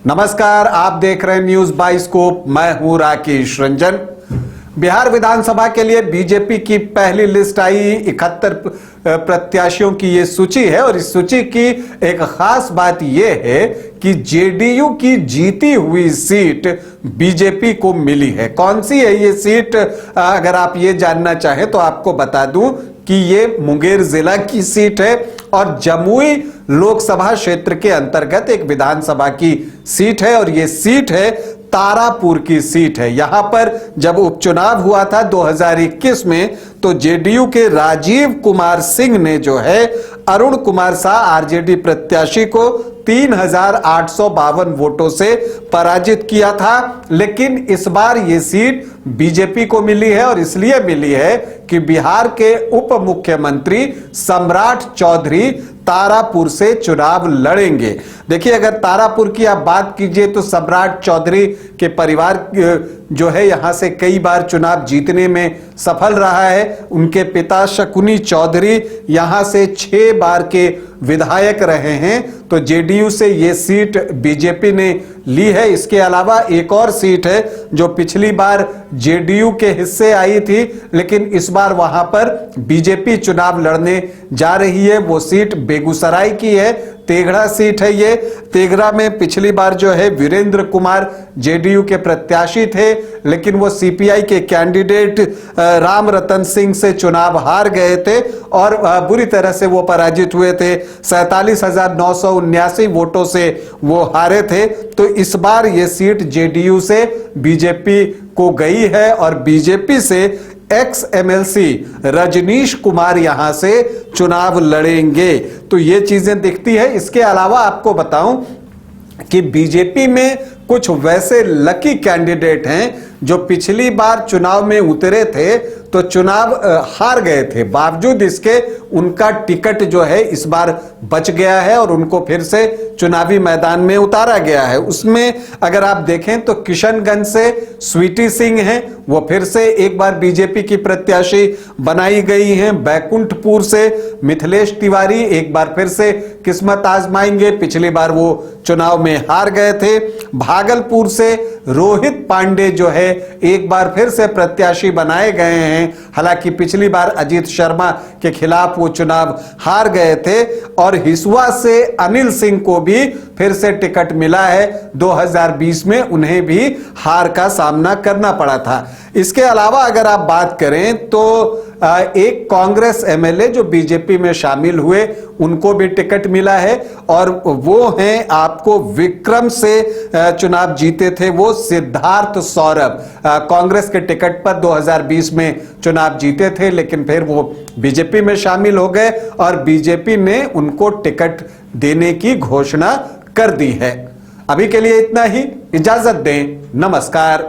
नमस्कार, आप देख रहे हैं न्यूज बाइस्कोप। मैं हूं राकेश रंजन। बिहार विधानसभा के लिए बीजेपी की पहली लिस्ट आई। 71 प्रत्याशियों की ये सूची है और इस सूची की एक खास बात यह है कि जेडीयू की जीती हुई सीट बीजेपी को मिली है। कौन सी है ये सीट, अगर आप ये जानना चाहें तो आपको बता दूं कि ये मुंगेर जिला की सीट है और जमुई लोकसभा क्षेत्र के अंतर्गत एक विधानसभा की सीट है और ये सीट है तारापुर की सीट है। यहां पर जब उपचुनाव हुआ था 2021 में तो जेडीयू के राजीव कुमार सिंह ने जो है अरुण कुमार शाह आरजेडी प्रत्याशी को 3852 वोटों से पराजित किया था। लेकिन इस बार यह सीट बीजेपी को मिली है और इसलिए मिली है कि बिहार के उप मुख्यमंत्री सम्राट चौधरी तारापुर से चुनाव लड़ेंगे। देखिए, अगर तारापुर की आप बात कीजिए तो सम्राट चौधरी के परिवार जो है यहां से कई बार चुनाव जीतने में सफल रहा है। उनके पिता शकुनी चौधरी यहां से 6 बार के विधायक रहे हैं। तो जेडीयू से यह सीट बीजेपी ने ली है। इसके अलावा एक और सीट है जो पिछली बार जेडीयू के हिस्से आई थी, लेकिन इस बार वहां पर बीजेपी चुनाव लड़ने जा रही है। वो सीट बेगूसराय की है, तेघड़ा सीट है ये। तेघड़ा में पिछली बार जो है वीरेंद्र कुमार जेडीयू के प्रत्याशी थे, लेकिन वो सीपीआई के कैंडिडेट राम रतन सिंह से चुनाव हार गए थे और बुरी तरह से वो पराजित हुए थे। 47,979 वोटों से वो हारे थे। तो इस बार ये सीट जेडीयू से बीजेपी को गई है और बीजेपी से एक्स एमएलसी रजनीश कुमार यहां से चुनाव लड़ेंगे। तो ये चीजें दिखती है। इसके अलावा आपको बताऊं कि बीजेपी में कुछ वैसे लकी कैंडिडेट हैं जो पिछली बार चुनाव में उतरे थे तो चुनाव हार गए थे, बावजूद इसके उनका टिकट जो है इस बार बच गया है और उनको फिर से चुनावी मैदान में उतारा गया है। उसमें अगर आप देखें तो किशनगंज से स्वीटी सिंह हैं, वो फिर से एक बार बीजेपी की प्रत्याशी बनाई गई हैं। बैकुंठपुर से मिथिलेश तिवारी एक बार फिर से किस्मत आजमाएंगे, पिछली बार वो चुनाव में हार गए थे। भागलपुर से रोहित पांडे जो है एक बार फिर से प्रत्याशी बनाए गए हैं, हालांकि पिछली बार अजीत शर्मा के खिलाफ वो चुनाव हार गए थे। और हिसुआ से अनिल सिंह को भी फिर से टिकट मिला है, 2020 में उन्हें भी हार का सामना करना पड़ा था। इसके अलावा अगर आप बात करें तो एक कांग्रेस एमएलए जो बीजेपी में शामिल हुए उनको भी टिकट मिला है और वो हैं आपको विक्रम से चुनाव जीते थे वो सिद्धार्थ सौरभ। कांग्रेस के टिकट पर 2020 में चुनाव जीते थे, लेकिन फिर वो बीजेपी में शामिल हो गए और बीजेपी ने उनको टिकट देने की घोषणा कर दी है। अभी के लिए इतना ही, इजाजत दें, नमस्कार।